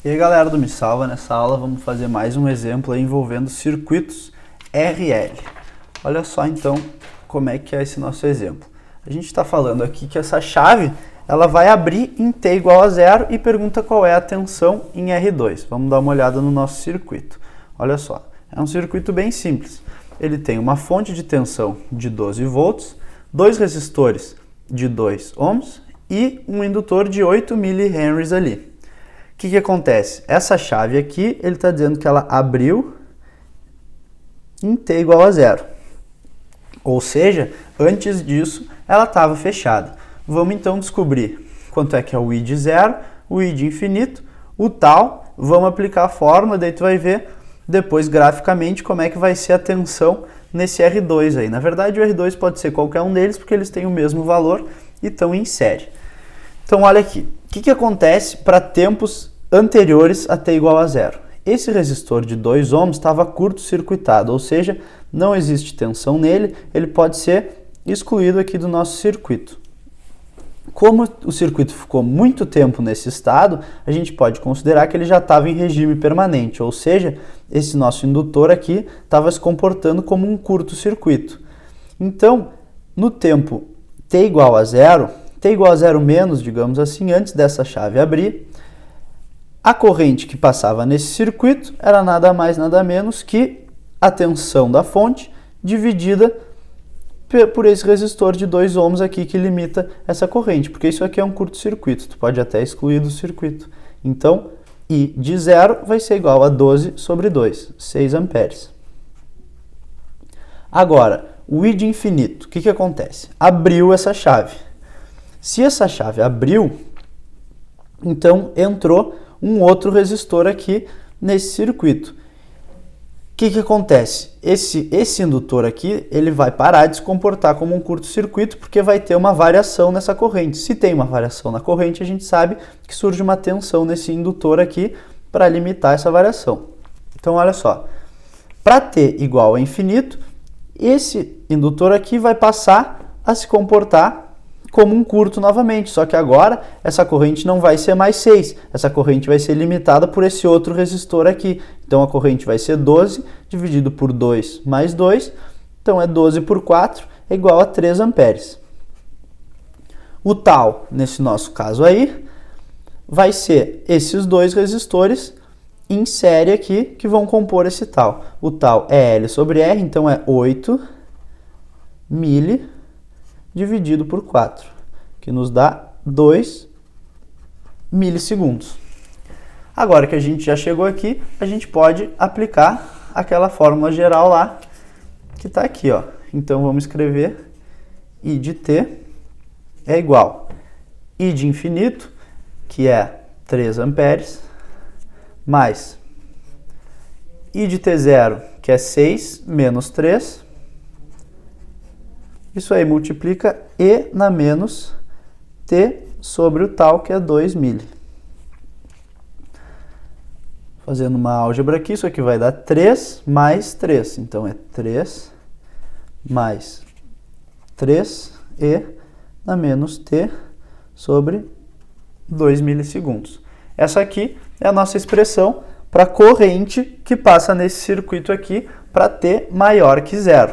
E aí galera do Me Salva, nessa aula vamos fazer mais um exemplo aí envolvendo circuitos RL. Olha só então como é que é esse nosso exemplo. A gente está falando aqui que essa chave ela vai abrir em T igual a 0 e pergunta qual é a tensão em R2. Vamos dar uma olhada no nosso circuito. Olha só, é um circuito bem simples. Ele tem uma fonte de tensão de 12 volts, dois resistores de 2 ohms e um indutor de 8 mH ali. O que acontece? Essa chave aqui, ele está dizendo que ela abriu em T igual a 0. Ou seja, antes disso, ela estava fechada. Vamos então descobrir quanto é que é o I de 0, o I de infinito, o tal. Vamos aplicar a fórmula, daí tu vai ver depois graficamente como é que vai ser a tensão nesse R2 aí. Na verdade, o R2 pode ser qualquer um deles, porque eles têm o mesmo valor e estão em série. Então, olha aqui. O que acontece para tempos anteriores a T igual a 0? Esse resistor de 2 ohms estava curto-circuitado, ou seja, não existe tensão nele, ele pode ser excluído aqui do nosso circuito. Como o circuito ficou muito tempo nesse estado, a gente pode considerar que ele já estava em regime permanente, ou seja, esse nosso indutor aqui estava se comportando como um curto-circuito. Então, no tempo T igual a 0, T igual a 0 menos, digamos assim, antes dessa chave abrir, a corrente que passava nesse circuito era nada mais, nada menos que a tensão da fonte dividida por esse resistor de 2 ohms aqui que limita essa corrente, porque isso aqui é um curto-circuito, tu pode até excluir do circuito. Então, I de 0 vai ser igual a 12 sobre 2, 6 amperes. Agora, o I de infinito, o que acontece? Abriu essa chave. Se essa chave abriu, então entrou um outro resistor aqui nesse circuito. O que acontece? Esse indutor aqui, ele vai parar de se comportar como um curto-circuito porque vai ter uma variação nessa corrente. Se tem uma variação na corrente, a gente sabe que surge uma tensão nesse indutor aqui para limitar essa variação. Então, olha só. Para T igual a infinito, esse indutor aqui vai passar a se comportar como um curto novamente, só que agora essa corrente não vai ser mais 6, essa corrente vai ser limitada por esse outro resistor aqui. Então a corrente vai ser 12 dividido por 2 mais 2, então é 12 por 4 é igual a 3 amperes. O tal, nesse nosso caso aí, vai ser esses dois resistores em série aqui que vão compor esse tal. O tal é L sobre R, então é 8 mili dividido por 4, que nos dá 2 milissegundos. Agora que a gente já chegou aqui, a gente pode aplicar aquela fórmula geral lá, que está aqui, ó. Então, vamos escrever I de T é igual a I de infinito, que é 3 amperes, mais I de T0, que é 6, menos 3. Isso aí multiplica E na menos T sobre o tal, que é 2 mili. Fazendo uma álgebra aqui, isso aqui vai dar 3 mais 3. Então, é 3 mais 3E na menos T sobre 2 milissegundos. Essa aqui é a nossa expressão para a corrente que passa nesse circuito aqui para T maior que 0.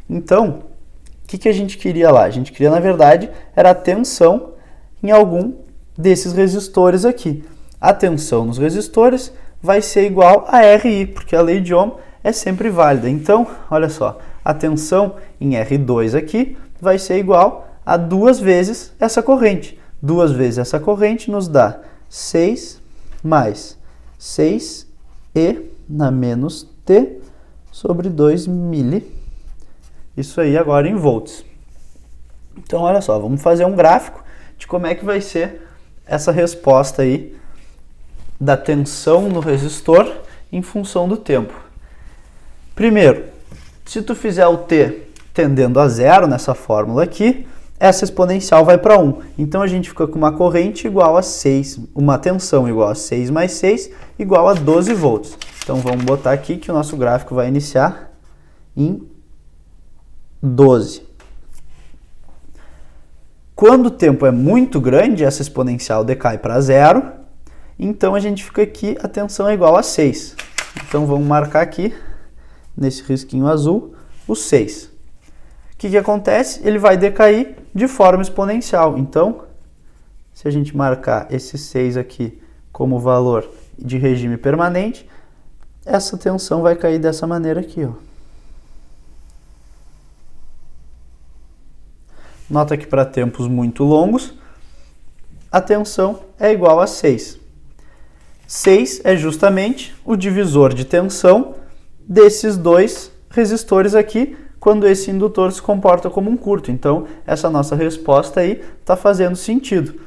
Então, o que a gente queria lá? A gente queria, na verdade, era a tensão em algum desses resistores aqui. A tensão nos resistores vai ser igual a RI, porque a lei de Ohm é sempre válida. Então, olha só, a tensão em R2 aqui vai ser igual a 2 vezes essa corrente. 2 vezes essa corrente nos dá 6 mais 6E na menos T sobre 2 mili. Isso aí agora em volts. Então, olha só, vamos fazer um gráfico de como é que vai ser essa resposta aí da tensão no resistor em função do tempo. Primeiro, se tu fizer o T tendendo a 0 nessa fórmula aqui, essa exponencial vai para 1. Então, a gente fica com uma corrente igual a 6, uma tensão igual a 6 mais 6, igual a 12 volts. Então, vamos botar aqui que o nosso gráfico vai iniciar em 12. Quando o tempo é muito grande, essa exponencial decai para 0 Então a gente fica aqui, a tensão é igual a 6. Então vamos marcar aqui, nesse risquinho azul, o 6. O que acontece? Ele vai decair de forma exponencial. Então, se a gente marcar esse 6 aqui como valor de regime permanente, essa tensão vai cair dessa maneira aqui, ó. Nota que para tempos muito longos, a tensão é igual a 6. 6 é justamente o divisor de tensão desses dois resistores aqui, quando esse indutor se comporta como um curto. Então, essa nossa resposta aí está fazendo sentido.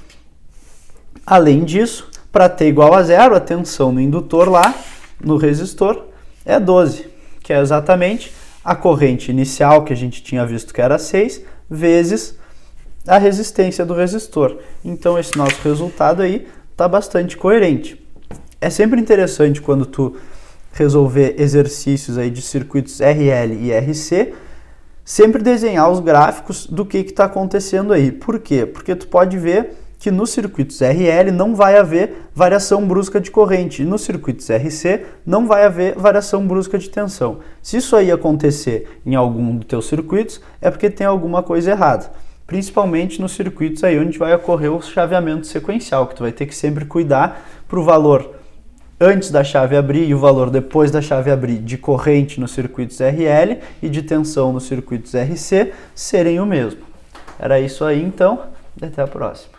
Além disso, para T igual a 0, a tensão no indutor lá, no resistor, é 12, que é exatamente a corrente inicial que a gente tinha visto que era 6, vezes a resistência do resistor. Então, esse nosso resultado aí está bastante coerente. É sempre interessante quando tu resolver exercícios aí de circuitos RL e RC, sempre desenhar os gráficos do que está acontecendo aí. Por quê? Porque tu pode ver que nos circuitos RL não vai haver variação brusca de corrente, e nos circuitos RC não vai haver variação brusca de tensão. Se isso aí acontecer em algum dos teus circuitos, é porque tem alguma coisa errada. Principalmente nos circuitos aí onde vai ocorrer o chaveamento sequencial, que tu vai ter que sempre cuidar para o valor antes da chave abrir e o valor depois da chave abrir de corrente nos circuitos RL e de tensão nos circuitos RC serem o mesmo. Era isso aí então, até a próxima.